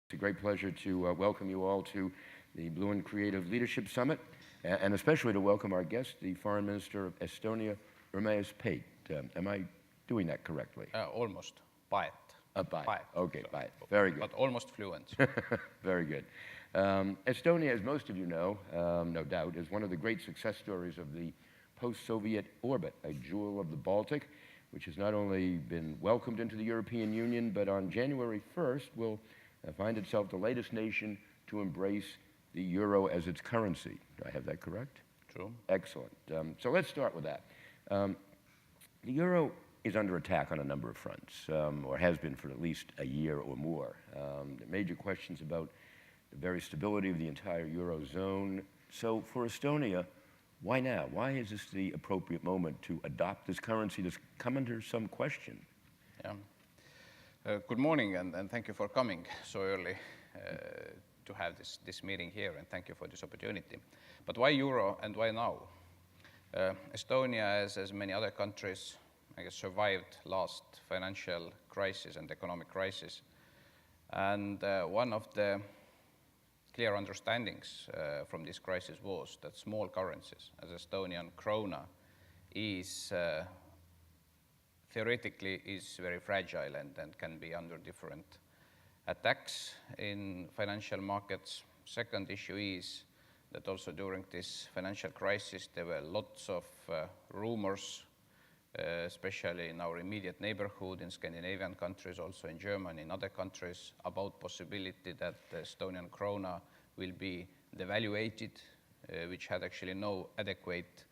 It's a great pleasure to welcome you all to the Blouin Creative Leadership Summit, and especially to welcome our guest, the Foreign Minister of Estonia, Urmas Paet. Am I doing that correctly? Almost. Paet. Paet. Okay, Paet. Very good. But almost fluent. Very good. Estonia, as most of you know, no doubt, is one of the great success stories of the post-Soviet orbit, a jewel of the Baltic, which has not only been welcomed into the European Union, but on January 1st will find itself the latest nation to embrace the euro as its currency. Do I have that correct? True. Excellent. So let's start with that. The euro is under attack on a number of fronts, or has been for at least a year or more. There are major questions about the very stability of the entire eurozone. So for Estonia, why now? Why is this the appropriate moment to adopt this currency that's come under some question? Yeah. Good morning, and thank you for coming so early to have this meeting here, and thank you for this opportunity. But why euro and why now? Estonia, as many other countries, I guess, survived last financial crisis and economic crisis. And one of the clear understandings from this crisis was that small currencies, as Estonian krona, is theoretically is very fragile and can be under different attacks in financial markets. Second issue is that also during this financial crisis there were lots of rumors, especially in our immediate neighborhood, in Scandinavian countries, also in Germany, in other countries, about possibility that the Estonian krona will be devaluated, which had actually no adequate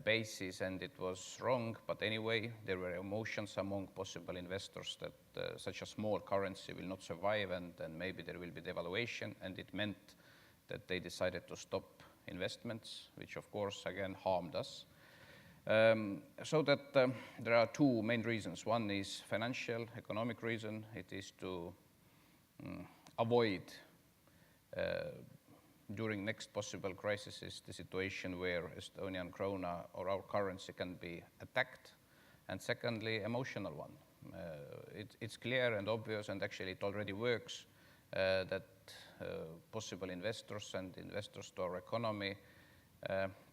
basis, and it was wrong. But anyway, there were emotions among possible investors that such a small currency will not survive, and maybe there will be devaluation, and it meant that they decided to stop investments, which of course again harmed us. So that there are two main reasons. One is financial, economic reason. It is to avoid during next possible crises the situation where Estonian krona or our currency can be attacked. And secondly, emotional one. It's clear and obvious, and actually it already works, that possible investors and investors to our economy,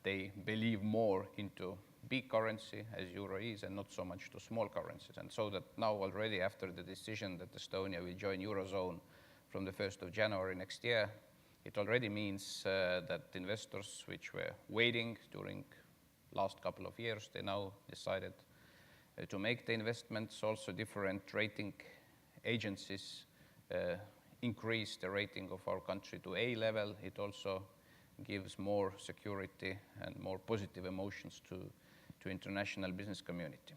they believe more into big currency as euro is, and not so much to small currencies. And so that now already after the decision that Estonia will join eurozone from the 1st of January next year, it already means that investors which were waiting during last couple of years, they now decided to make the investments. Also different rating agencies increase the rating of our country to A level. It also gives more security and more positive emotions to international business community.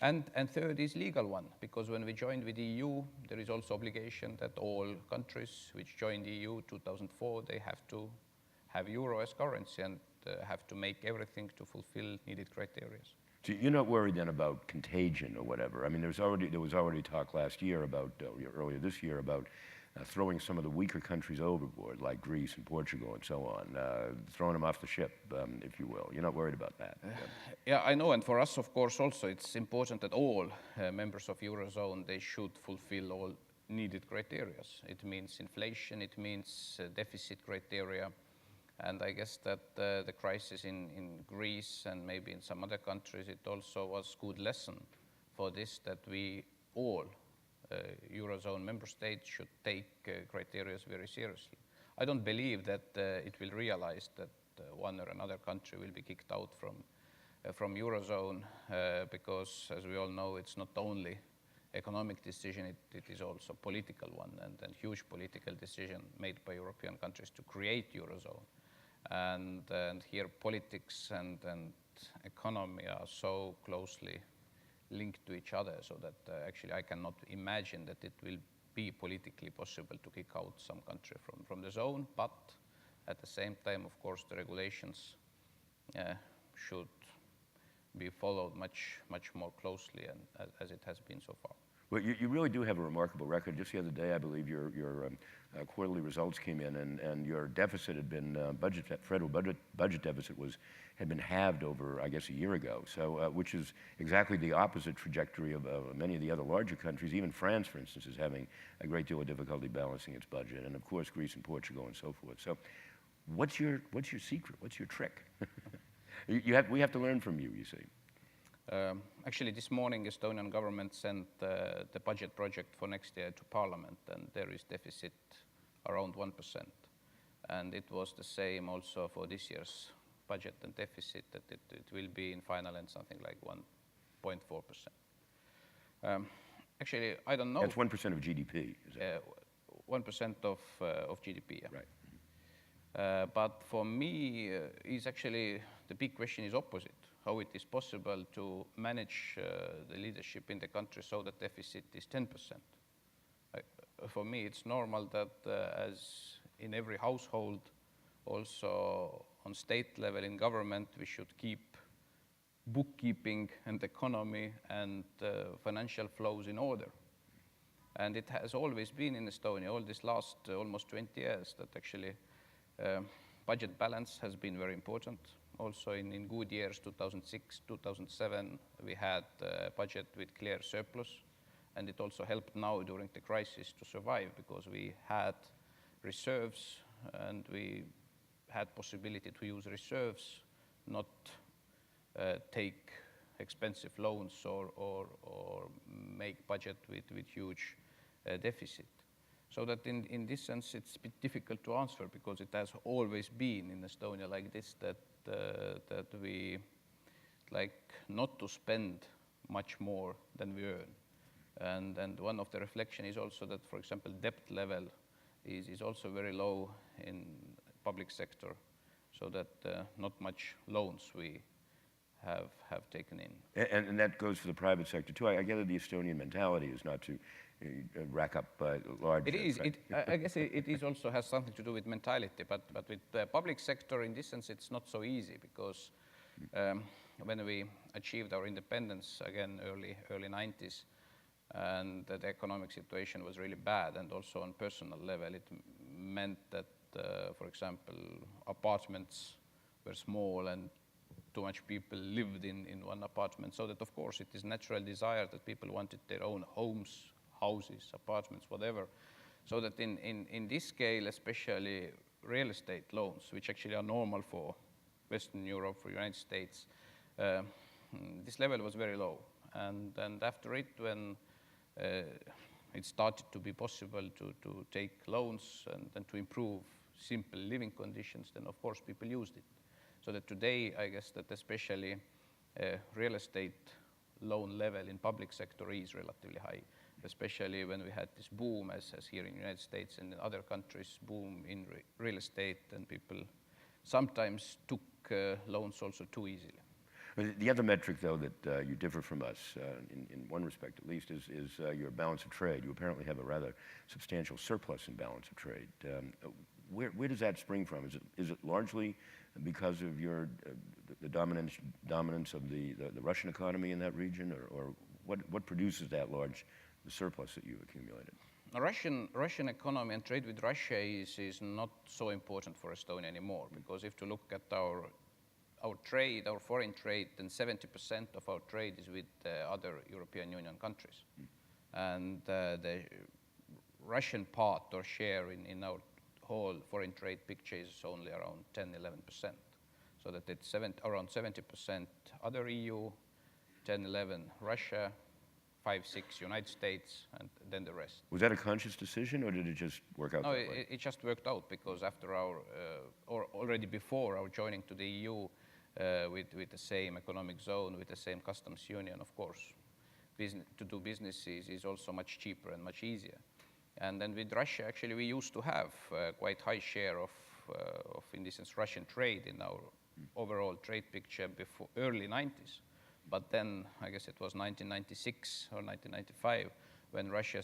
And third is legal one, because when we joined with the EU, there is also obligation that all countries which joined the EU 2004, they have to have euro as currency and have to make everything to fulfill needed criteria. So you're not worried then about contagion or whatever? I mean, there was already talk last year about, earlier this year, about throwing some of the weaker countries overboard, like Greece and Portugal and so on, throwing them off the ship, if you will. You're not worried about that? Yeah, I know, and for us, of course, also it's important that all members of Eurozone, they should fulfill all needed criteria. It means inflation, it means deficit criteria, and I guess that the crisis in Greece and maybe in some other countries, it also was good lesson for this, that we all Eurozone member states should take criteria very seriously. I don't believe that it will realize that one or another country will be kicked out from Eurozone because, as we all know, it's not only economic decision, it is also political one, and huge political decision made by European countries to create Eurozone. And here politics and economy are so closely linked to each other, so that actually I cannot imagine that it will be politically possible to kick out some country from the zone, but at the same time, of course, the regulations should be followed much more closely as it has been so far. Well, you really do have a remarkable record. Just the other day, I believe your quarterly results came in, and your deficit had been federal budget deficit had been halved over, I guess, a year ago. So, which is exactly the opposite trajectory of many of the other larger countries. Even France, for instance, is having a great deal of difficulty balancing its budget, and of course, Greece and Portugal and so forth. So, what's your secret? What's your trick? We have to learn from you. You see. Actually, this morning, Estonian government sent the budget project for next year to Parliament, and there is deficit around 1%. And it was the same also for this year's budget and deficit, that it will be in final end something like 1.4%. Actually, I don't know. That's 1% of GDP. Is that 1% of GDP, yeah. Right. But for me, is actually the big question is opposite. How it is possible to manage the leadership in the country so that deficit is 10%. For me, it's normal that as in every household, also on state level in government, we should keep bookkeeping and economy and financial flows in order. And it has always been in Estonia, all this last almost 20 years, that actually budget balance has been very important. Also in good years, 2006, 2007, we had a budget with clear surplus, and it also helped now during the crisis to survive because we had reserves and we had possibility to use reserves, not take expensive loans or make budget with huge deficit. So that in this sense, it's a bit difficult to answer because it has always been in Estonia like this, that we like not to spend much more than we earn. And one of the reflection is also that, for example, debt level is also very low in public sector, so that not much loans we have taken in. And that goes for the private sector too. I gather the Estonian mentality is not to rack up large. It is. I guess it is also has something to do with mentality, but with the public sector in this sense, it's not so easy because when we achieved our independence again early 90s, and the economic situation was really bad, and also on personal level, it meant that, for example, apartments were small and too much people lived in one apartment. So that, of course, it is natural desire that people wanted their own homes, houses, apartments, whatever. So that in this scale, especially real estate loans, which actually are normal for Western Europe, for United States, this level was very low. And after it, when it started to be possible to take loans and to improve simple living conditions, then of course people used it. So that today, I guess that especially real estate loan level in public sector is relatively high, especially when we had this boom, as here in the United States and in other countries, boom in real estate, and people sometimes took loans also too easily. The other metric, though, that you differ from us, in one respect at least, is your balance of trade. You apparently have a rather substantial surplus in balance of trade. Where does that spring from? Is it largely because of your the dominance of the Russian economy in that region, or what produces that large surplus that you've accumulated? The Russian economy and trade with Russia is not so important for Estonia anymore, because if you look at our trade, our foreign trade, then 70% of our trade is with other European Union countries. And the Russian part or share in our whole foreign trade picture is only around 10-11%. So that it's around 70% other EU, 10-11 Russia, 5-6 United States, and then the rest. Was that a conscious decision, or did it just work out that way? It just worked out because after our, or already before our joining to the EU, with the same economic zone, with the same customs union, of course, to do business is also much cheaper and much easier. And then with Russia, actually, we used to have quite high share of in this sense, Russian trade in our overall trade picture before early 90s. But then, I guess it was 1996 or 1995, when Russia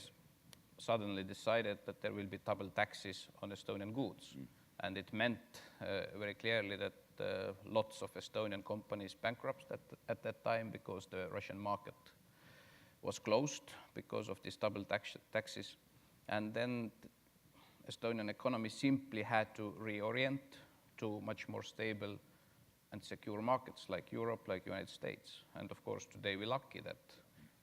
suddenly decided that there will be double taxes on Estonian goods. And it meant very clearly that lots of Estonian companies bankrupt at that time because the Russian market was closed because of these double taxes. And then Estonian economy simply had to reorient to much more stable and secure markets like Europe, like United States. And of course, today we're lucky that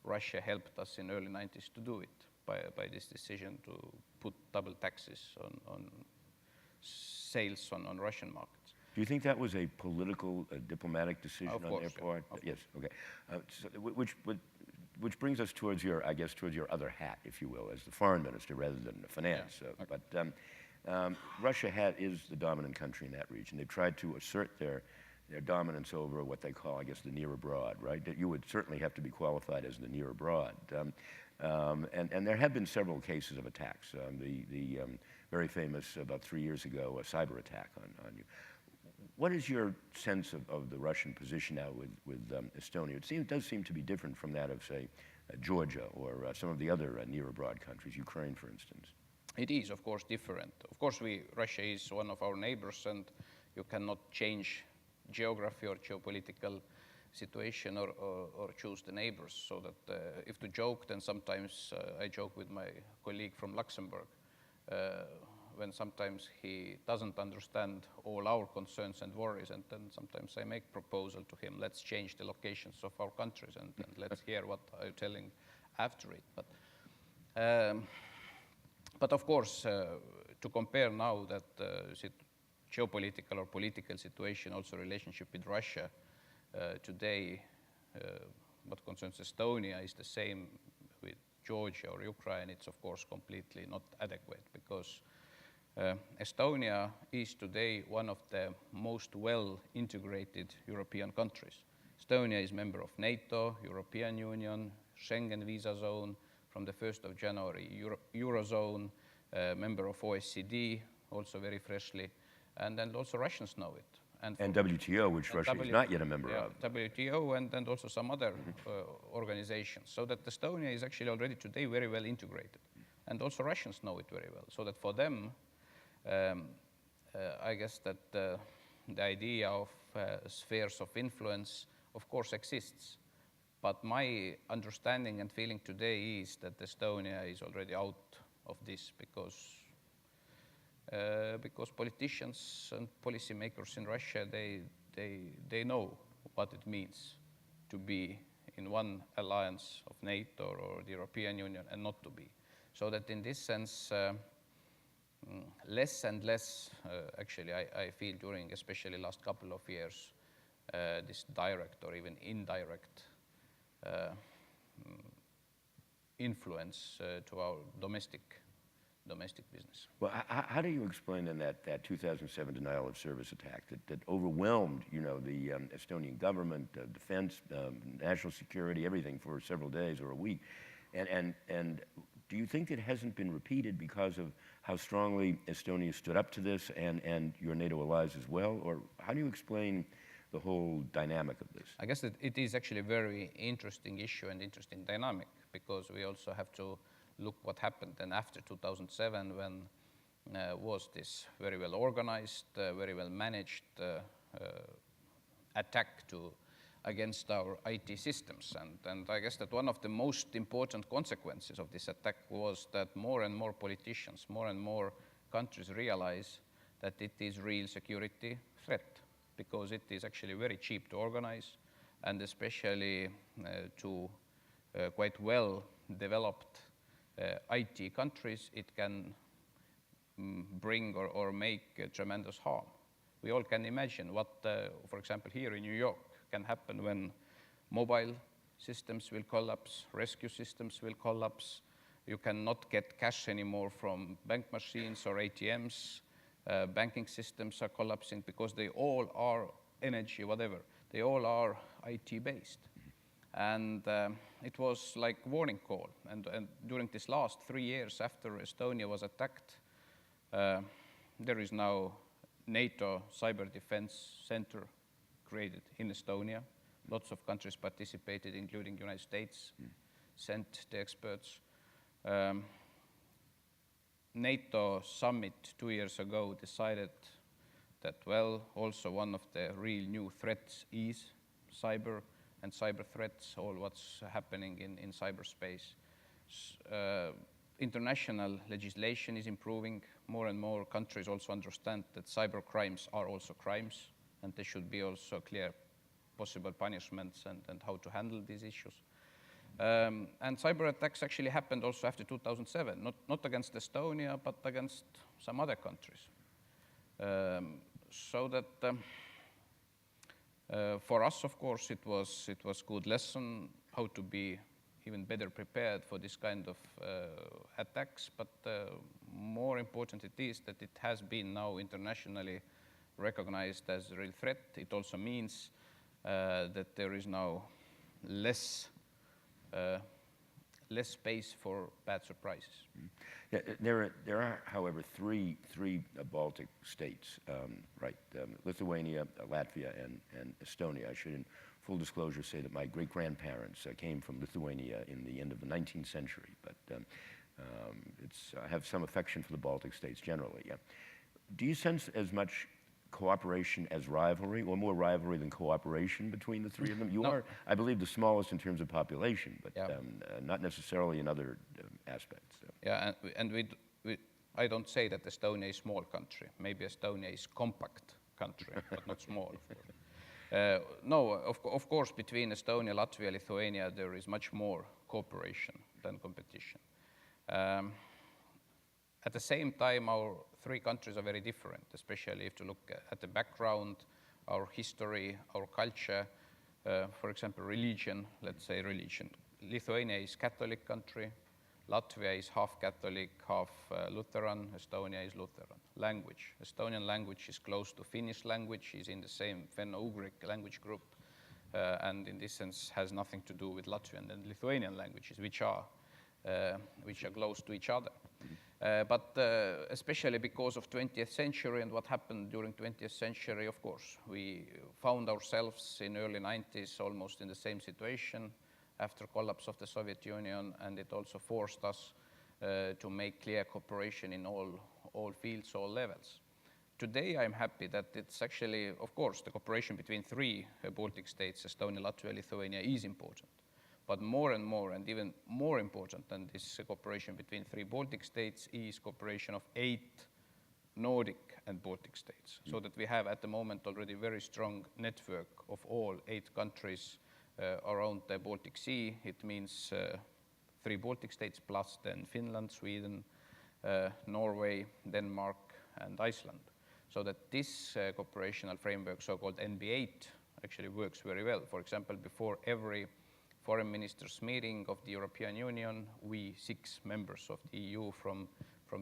Russia helped us in early 90s to do it by this decision to put double taxes on sales on Russian markets. Do you think that was a political, diplomatic decision Of on course, their yeah, part? of Yes, okay. Which brings us towards your, I guess, towards your other hat, if you will, as the foreign minister rather than the finance. Yeah, okay. But Russia is the dominant country in that region. They've tried to assert their dominance over what they call, I guess, the near abroad, right? That you would certainly have to be qualified as the near abroad. And there have been several cases of attacks. The very famous, about 3 years ago, a cyber attack on you. What is your sense of the Russian position now with Estonia? It does seem to be different from that of, say, Georgia or some of the other near abroad countries, Ukraine, for instance. It is, of course, different. Of course, Russia is one of our neighbors, and you cannot change geography or geopolitical situation or choose the neighbors. So that if to joke, then sometimes I joke with my colleague from Luxembourg, when sometimes he doesn't understand all our concerns and worries, and then sometimes I make proposal to him, let's change the locations of our countries and let's hear what I'm telling after it. But of course, to compare now that geopolitical or political situation, also relationship with Russia today, what concerns Estonia is the same with Georgia or Ukraine. It's of course completely not adequate because Estonia is today one of the most well-integrated European countries. Estonia is member of NATO, European Union, Schengen visa zone, from the 1st of January, Eurozone, member of OECD, also very freshly, and then also Russians know it. And WTO, which Russia is not yet a member of. WTO and also some other organizations. So that Estonia is actually already today very well integrated. And also Russians know it very well. So that for them, I guess that the idea of spheres of influence, of course, exists. But my understanding and feeling today is that Estonia is already out of this because politicians and policymakers in Russia, they know what it means to be in one alliance of NATO or the European Union and not to be. So that in this sense, less and less, actually, I feel during especially last couple of years, this direct or even indirect influence to our domestic business. Well, how do you explain then that 2007 denial of service attack that overwhelmed, the Estonian government, defense, national security, everything for several days or a week? And do you think it hasn't been repeated because of how strongly Estonia stood up to this and your NATO allies as well? Or how do you explain the whole dynamic of this? I guess that it is actually a very interesting issue and interesting dynamic because we also have to look what happened then after 2007 when was this very well organized, very well managed attack against our IT systems. And I guess that one of the most important consequences of this attack was that more and more politicians, more and more countries realize that it is real security threat because it is actually very cheap to organize and especially to quite well developed IT countries, it can bring or make tremendous harm. We all can imagine what, for example, here in New York can happen when mobile systems will collapse, rescue systems will collapse. You cannot get cash anymore from bank machines or ATMs. Banking systems are collapsing because they all are energy, whatever. They all are IT based. And it was like warning call. And during this last 3 years after Estonia was attacked, there is now NATO Cyber Defense Center created in Estonia. Lots of countries participated, including the United States, sent the experts. NATO summit 2 years ago decided that, well, also one of the real new threats is cyber and cyber threats, all what's happening in cyberspace. International legislation is improving. More and more countries also understand that cyber crimes are also crimes, and there should be also clear possible punishments and how to handle these issues. And cyber attacks actually happened also after 2007, not against Estonia, but against some other countries. So that for us, of course, it was good lesson how to be even better prepared for this kind of attacks. But more important it is that it has been now internationally recognized as a real threat. It also means that there is now less space for bad surprises. Yeah, there are, however, three Baltic states, right? Lithuania, Latvia, and Estonia. I should, in full disclosure, say that my great-grandparents came from Lithuania in the end of the 19th century, but I have some affection for the Baltic states generally. Yeah. Do you sense as much cooperation as rivalry, or more rivalry than cooperation between the three of them? You are, I believe, the smallest in terms of population, but not necessarily in other aspects. So. Yeah, and I don't say that Estonia is a small country. Maybe Estonia is a compact country, but not small. No, of course, between Estonia, Latvia, Lithuania, there is much more cooperation than competition. At the same time, our three countries are very different, especially if you look at the background, our history, our culture, for example, religion, let's say religion. Lithuania is a Catholic country, Latvia is half Catholic, half Lutheran, Estonia is Lutheran. Language, Estonian language is close to Finnish language, is in the same Finno-Ugric language group, and in this sense has nothing to do with Latvian and Lithuanian languages, which are close to each other. But especially because of 20th century and what happened during 20th century, of course, we found ourselves in early 90s almost in the same situation after collapse of the Soviet Union, and it also forced us to make clear cooperation in all fields, all levels. Today, I'm happy that it's actually, of course, the cooperation between three Baltic states, Estonia, Latvia, Lithuania, is important. But more and more, and even more important than this cooperation between three Baltic states is cooperation of 8 Nordic and Baltic states. So that we have at the moment already a very strong network of all 8 countries around the Baltic Sea. It means 3 Baltic states plus then Finland, Sweden, Norway, Denmark, and Iceland. So that this cooperational framework, so-called NB8, actually works very well. For example, before every foreign ministers meeting of the European Union, we 6 members of the EU from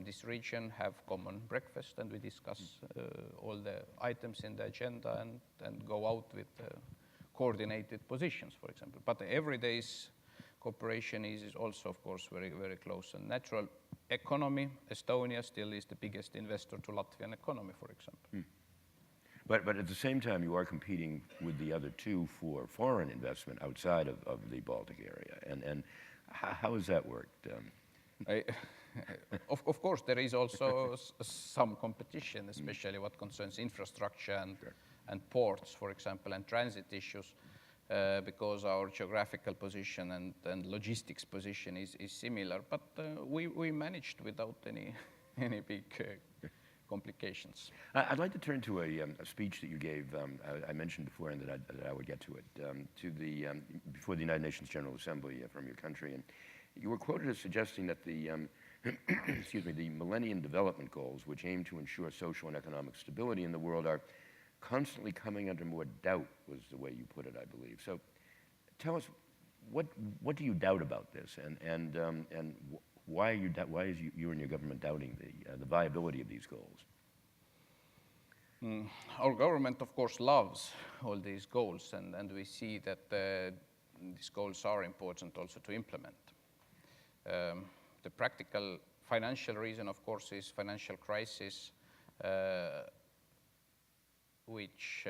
this region have common breakfast, and we discuss all the items in the agenda and go out with coordinated positions, for example. But the everyday's cooperation is also, of course, very, very close and natural. Economy, Estonia still is the biggest investor to Latvian economy, for example. But at the same time, you are competing with the other 2 for foreign investment outside of the Baltic area. And how has that worked? Of course, there is also some competition, especially what concerns infrastructure and ports, for example, and transit issues, because our geographical position and logistics position is similar. But we managed without any big complications. I'd like to turn to a speech that you gave, I mentioned before, and that I would get to it, before the United Nations General Assembly from your country. And you were quoted as suggesting that the the Millennium Development Goals, which aim to ensure social and economic stability in the world, are constantly coming under more doubt, was the way you put it, I believe. So tell us, what do you doubt about this, and why is you and your government doubting the viability of these goals? Our government, of course, loves all these goals, and we see that these goals are important also to implement. The practical financial reason, of course, is financial crisis, which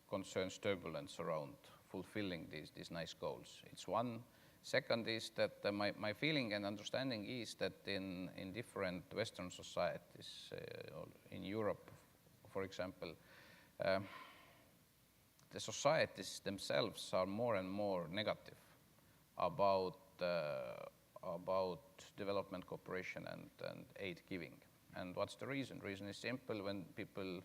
concerns turbulence around fulfilling these nice goals. It's one. Second is that my feeling and understanding is that in different Western societies, in Europe, for example, the societies themselves are more and more negative about development cooperation and aid giving. And what's the reason? The reason is simple. When people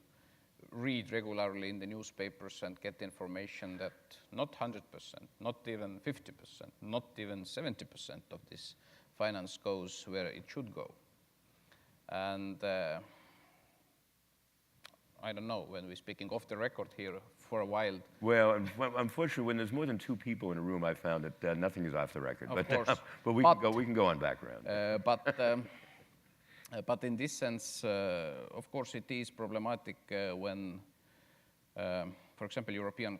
read regularly in the newspapers and get information that not 100%, not even 50%, not even 70% of this finance goes where it should go. And I don't know, when we're speaking off the record here for a while. Well, unfortunately, when there's more than two people in a room, I found that nothing is off the record. Of course. But we can go on background. But in this sense, of course, it is problematic when, for example, European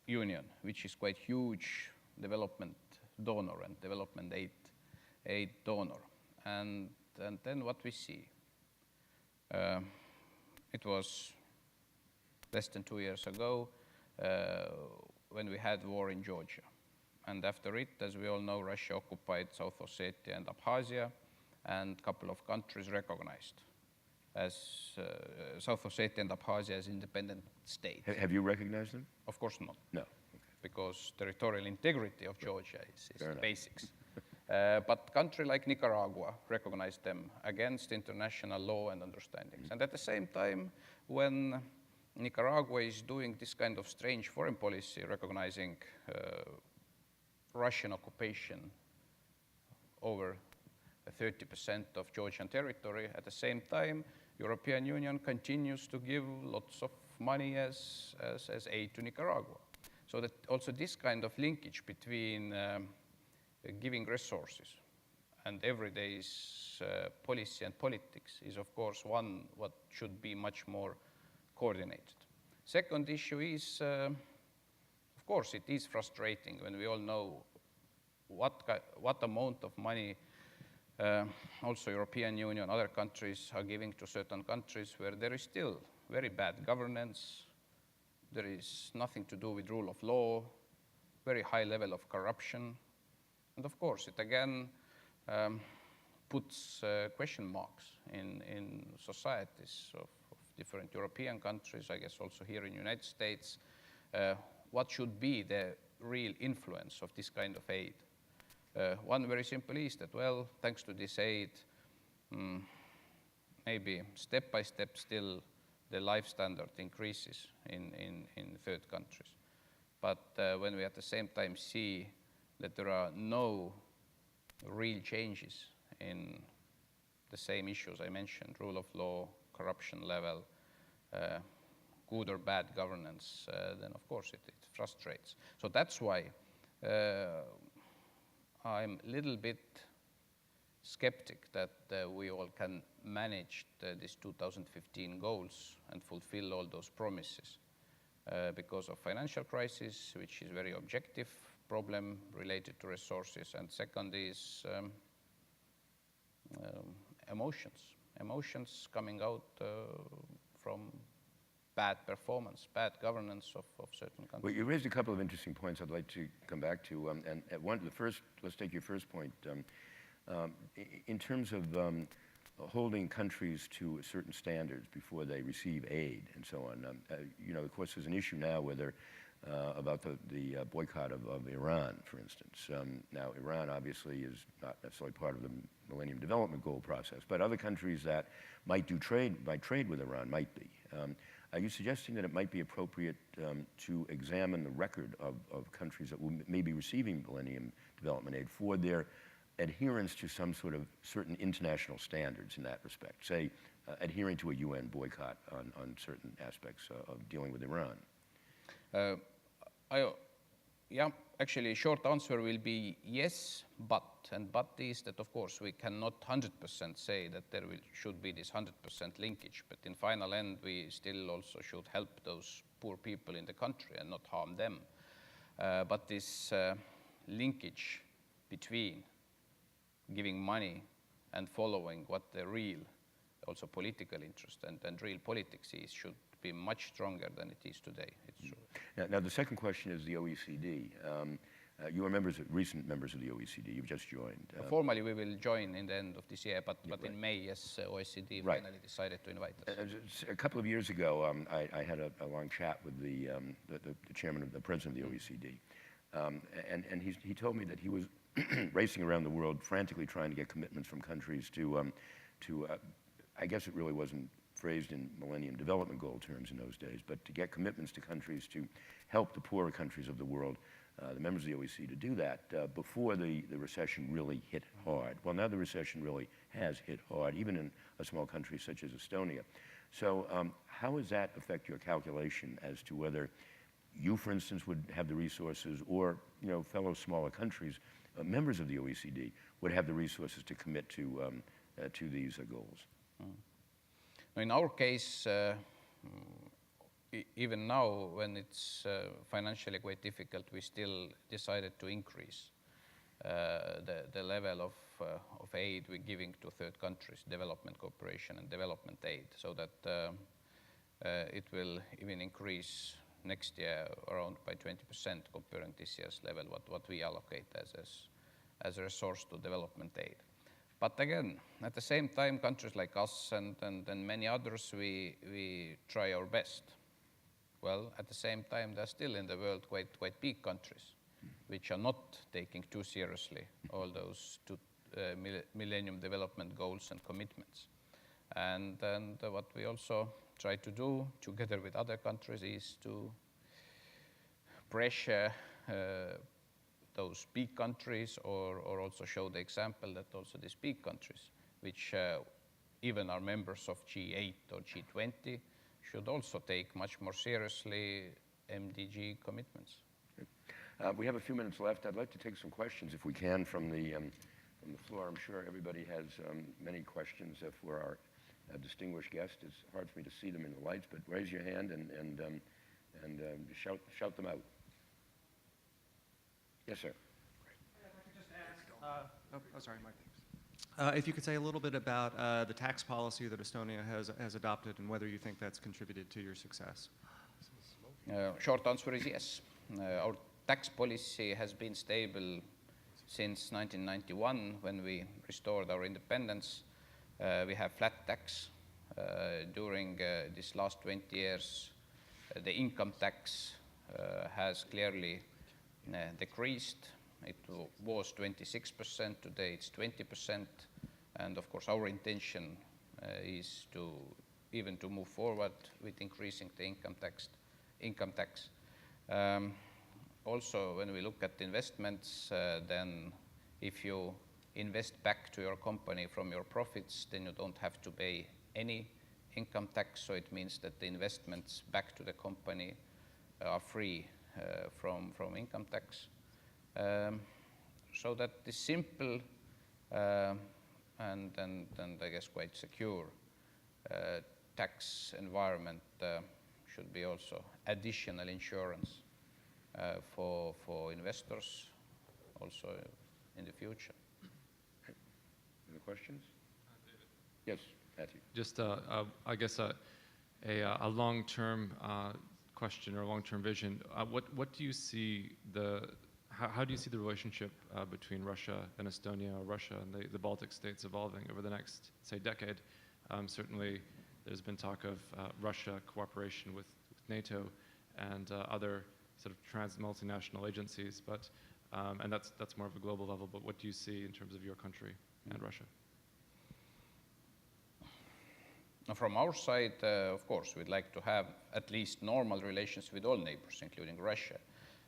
Union, which is quite huge development donor and development aid donor, and then what we see. It was less than 2 years ago when we had war in Georgia. And after it, as we all know, Russia occupied South Ossetia and Abkhazia, and a couple of countries recognized as South Ossetia and Abkhazia as independent states. Have you recognized them? Of course not. No. Okay. Because territorial integrity of Georgia is basics. Enough. But country like Nicaragua recognized them against international law and understandings. And at the same time, when Nicaragua is doing this kind of strange foreign policy, recognizing Russian occupation over 30% of Georgian territory, at the same time, European Union continues to give lots of money as aid to Nicaragua. So that also this kind of linkage between giving resources and everyday's policy and politics is, of course, one what should be much more coordinated. Second issue is, of course, it is frustrating when we all know what amount of money also European Union, other countries are giving to certain countries where there is still very bad governance, there is nothing to do with rule of law, very high level of corruption. And of course, it again puts question marks in societies of different European countries, I guess also here in the United States, what should be the real influence of this kind of aid. One very simple is that, well, thanks to this aid, maybe step by step still the life standard increases in third countries. But when we at the same time see that there are no real changes in the same issues I mentioned, rule of law, corruption level, good or bad governance, then of course it frustrates. So that's why I'm a little bit skeptic that we all can manage these 2015 goals and fulfill all those promises because of financial crisis, which is very objective problem related to resources, and second is emotions coming out from bad performance, bad governance of certain countries. Well, you raised a couple of interesting points I'd like to come back to. And at let's take your first point. In terms of holding countries to certain standards before they receive aid and so on, of course, there's an issue now whether about the boycott of Iran, for instance. Now, Iran obviously is not necessarily part of the Millennium Development Goal process, but other countries that might trade with Iran might be. Are you suggesting that it might be appropriate to examine the record of countries that may be receiving Millennium Development Aid for their adherence to some sort of certain international standards in that respect, say adhering to a UN boycott on certain aspects of dealing with Iran? Yeah, actually, short answer will be yes, but is that, of course, we cannot 100% say that there should be this 100% linkage, but in final end, we still also should help those poor people in the country and not harm them. But this linkage between giving money and following what the real, also political interest and real politics is, should be much stronger than it is today. It's true. Now, the second question is the OECD. You are recent members of the OECD. You've just joined. Formally, we will join in the end of this year, but in May, yes, OECD finally decided to invite us. A couple of years ago, I had a long chat with the chairman, the president of the OECD, and he told me that he was racing around the world, frantically trying to get commitments from countries to I guess it really wasn't phrased in Millennium Development Goal terms in those days, but to get commitments to countries to help the poorer countries of the world, the members of the OECD, to do that before the recession really hit hard. Well, now the recession really has hit hard, even in a small country such as Estonia. So how does that affect your calculation as to whether you, for instance, would have the resources, or fellow smaller countries, members of the OECD, would have the resources to commit to these goals? In our case, even now, when it's financially quite difficult, we still decided to increase the level of aid we're giving to third countries, development cooperation and development aid, so that it will even increase next year around by 20% comparing this year's level, what we allocate as a resource to development aid. But again, at the same time, countries like us and many others, we try our best. Well, at the same time, there are still in the world quite big countries which are not taking too seriously all those Millennium Development Goals and commitments. And what we also try to do together with other countries is to pressure those big countries, or also show the example that also these big countries, which even are members of G8 or G20, should also take much more seriously MDG commitments. We have a few minutes left. I'd like to take some questions, if we can, from the floor. I'm sure everybody has many questions for our distinguished guest. It's hard for me to see them in the lights, but raise your hand and shout them out. Yes, sir. If I could just ask, Mike. If you could say a little bit about the tax policy that Estonia has adopted, and whether you think that's contributed to your success. Short answer is yes. Our tax policy has been stable since 1991, when we restored our independence. We have flat tax. During these last 20 years, the income tax has clearly decreased. It was 26%, today it's 20%, and of course our intention is to move forward with increasing the income tax. Also, when we look at investments, then if you invest back to your company from your profits, then you don't have to pay any income tax, so it means that the investments back to the company are free from income tax. So that the simple and I guess quite secure tax environment should be also additional insurance for investors also in the future. Any questions? David. Yes, Matthew. Just, I guess, a long-term question or a long-term vision. What do you see how do you see the relationship between Russia and Estonia, or Russia and the Baltic states evolving over the next, say, decade? Certainly, there's been talk of Russia cooperation with NATO and other sort of multinational agencies, but and that's more of a global level. But what do you see in terms of your country and Russia? From our side, of course, we'd like to have at least normal relations with all neighbors, including Russia,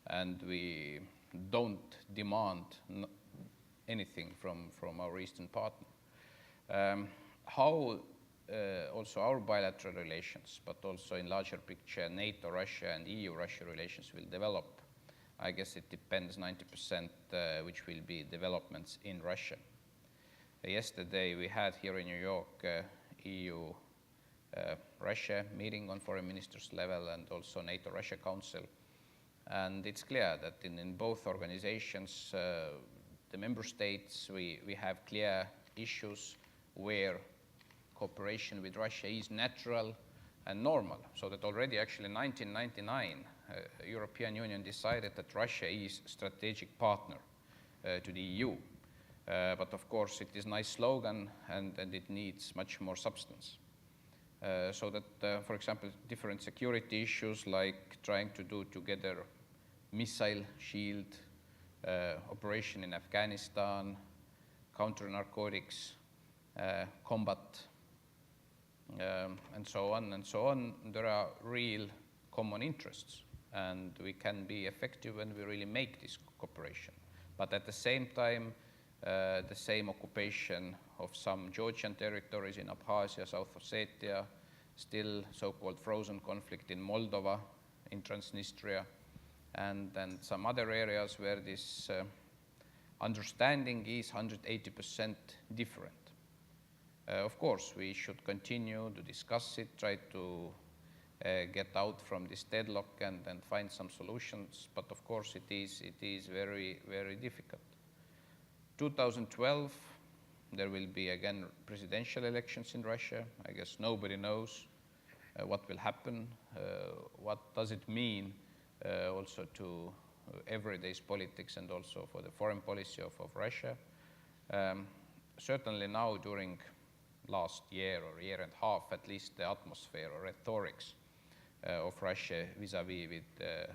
and we don't demand anything from our eastern partner. How also our bilateral relations, but also in larger picture, NATO-Russia and EU-Russia relations will develop, I guess it depends 90% which will be developments in Russia. Yesterday we had here in New York EU-Russia meeting on foreign ministers level, and also NATO-Russia Council. And it's clear that in both organizations, the member states, we have clear issues where cooperation with Russia is natural and normal. So that already actually in 1999, European Union decided that Russia is strategic partner to the EU. But of course, it is a nice slogan, and it needs much more substance. So that, for example, different security issues like trying to do together missile shield operation in Afghanistan, counter narcotics, combat, and so on and so on. There are real common interests, and we can be effective when we really make this cooperation. But at the same time, the same occupation of some Georgian territories in Abkhazia, South Ossetia, still so-called frozen conflict in Moldova, in Transnistria, and some other areas where this understanding is 180% different. Of course, we should continue to discuss it, try to get out from this deadlock and find some solutions, but of course it is very, very difficult. 2012, there will be again presidential elections in Russia. I guess nobody knows what will happen. What does it mean also to everyday politics and also for the foreign policy of Russia? Certainly now during last year or year and a half, at least the atmosphere or rhetorics of Russia vis-à-vis with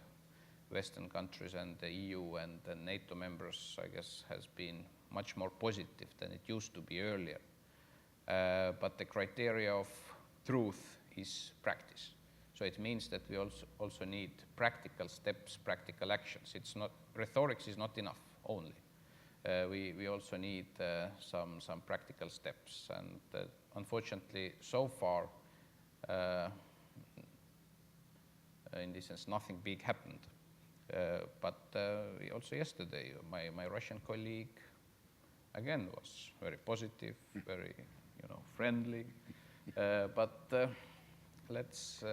Western countries and the EU and the NATO members, I guess, has been much more positive than it used to be earlier. But the criteria of truth is practice. So it means that we also need practical steps, practical actions. It's not, rhetorics is not enough only. We also need some practical steps. And unfortunately, so far, in this sense, nothing big happened. But also yesterday, my Russian colleague, again, was very positive, very friendly. But let's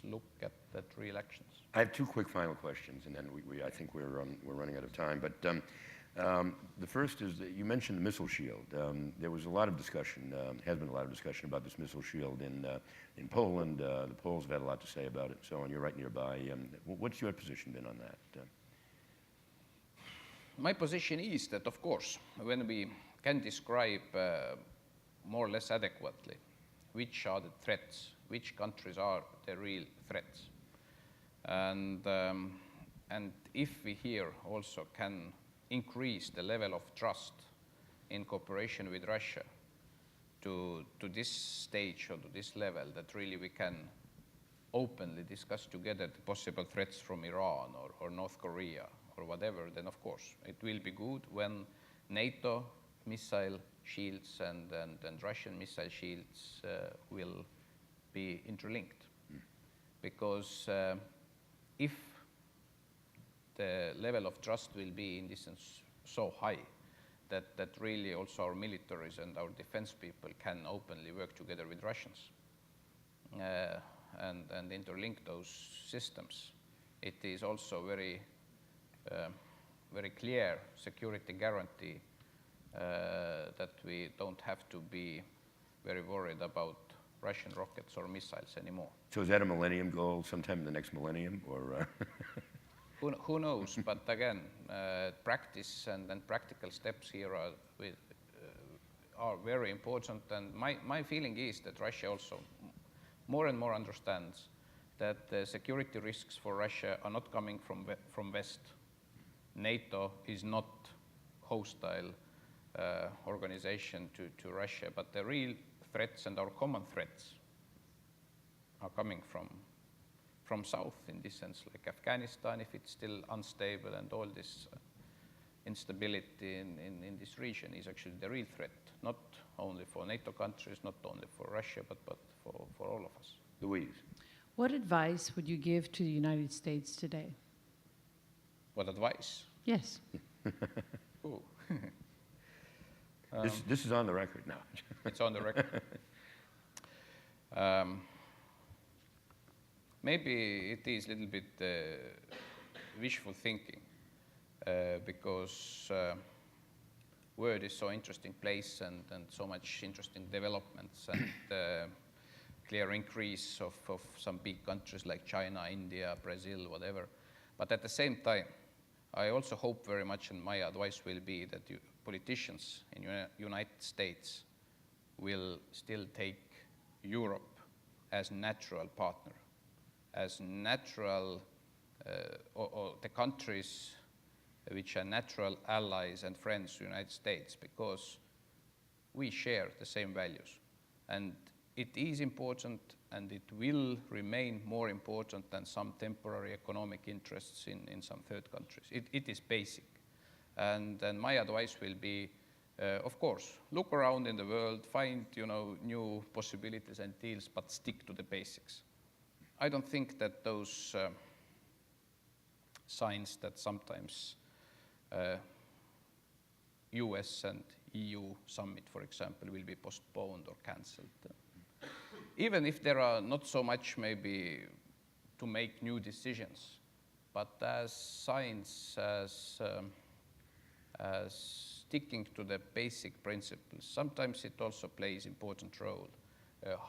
look at the real actions. I have two quick final questions, and then I think we're running out of time. But the first is that you mentioned the missile shield. There was a lot of discussion, has been a lot of discussion about this missile shield in Poland. The Poles have had a lot to say about it, so on. You're right nearby. What's your position been on that? My position is that, of course, when we can describe more or less adequately which are the threats, which countries are the real threats, and if we here also can increase the level of trust in cooperation with Russia to this stage or to this level, that really we can openly discuss together the possible threats from Iran or North Korea or whatever, then of course it will be good when NATO missile shields and Russian missile shields will be interlinked. Because if the level of trust will be in this sense so high that really also our militaries and our defense people can openly work together with Russians and interlink those systems, it is also very clear security guarantee that we don't have to be very worried about Russian rockets or missiles anymore. So is that a millennium goal sometime in the next millennium, or? Who knows? But again, practice and practical steps here are very important. And my feeling is that Russia also more and more understands that the security risks for Russia are not coming from West. NATO is not hostile organization to Russia, but the real threats and our common threats are coming from South, in this sense, like Afghanistan, if it's still unstable, and all this instability in this region is actually the real threat, not only for NATO countries, not only for Russia, but for all of us. Louise. What advice would you give to the United States today? What advice? Yes. Ooh. This is on the record now. It's on the record. Maybe it is a little bit wishful thinking because world is so interesting place and so much interesting developments and clear increase of some big countries like China, India, Brazil, whatever. But at the same time, I also hope very much, and my advice will be that politicians in United States will still take Europe as natural partner, as natural, or the countries which are natural allies and friends to the United States, because we share the same values. And it is important, and it will remain more important than some temporary economic interests in some third countries. It is basic. And my advice will be, of course, look around in the world, find new possibilities and deals, but stick to the basics. I don't think that those signs that sometimes US and EU summit, for example, will be postponed or cancelled. Even if there are not so much maybe to make new decisions, but as signs, as sticking to the basic principles, sometimes it also plays important role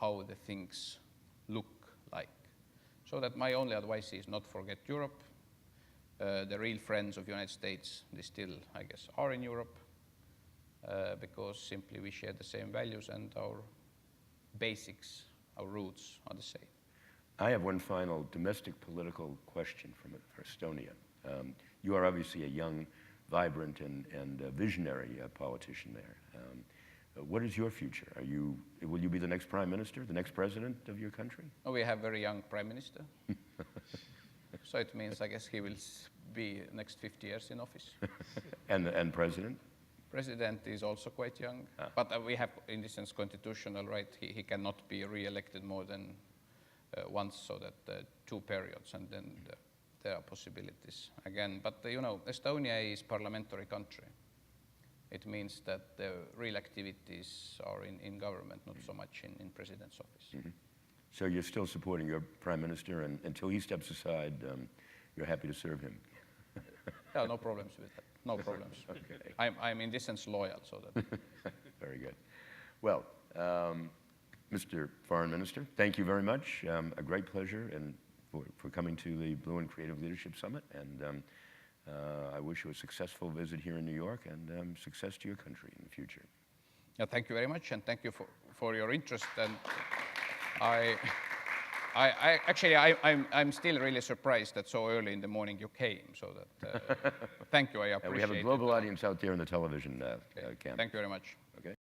how the things look like. So that my only advice is not forget Europe. The real friends of the United States, they still, I guess, are in Europe because simply we share the same values and our basics, our roots are the same. I have one final domestic political question for Estonia. You are obviously a young, vibrant, and visionary politician there. What is your future? Will you be the next prime minister, the next president of your country? Oh, we have a very young prime minister. So it means, I guess, he will be next 50 years in office. And president? President is also quite young, but we have, in this sense, constitutional right. He cannot be re-elected more than once, so that 2 periods, and then there are possibilities again. But Estonia is parliamentary country. It means that the real activities are in government, not so much in president's office. Mm-hmm. So you're still supporting your prime minister, and until he steps aside, you're happy to serve him? Yeah, no problems with that. No problems. Okay. I'm in this sense loyal, so that. Very good. Well, Mr. Foreign Minister, thank you very much. A great pleasure and for coming to the Blouin Creative Leadership Summit, and I wish you a successful visit here in New York and success to your country in the future. Yeah, thank you very much, and thank you for your interest. And I'm still really surprised that so early in the morning you came. So that thank you, I appreciate it. We have a global audience out there in the television camp. Thank you very much. Okay.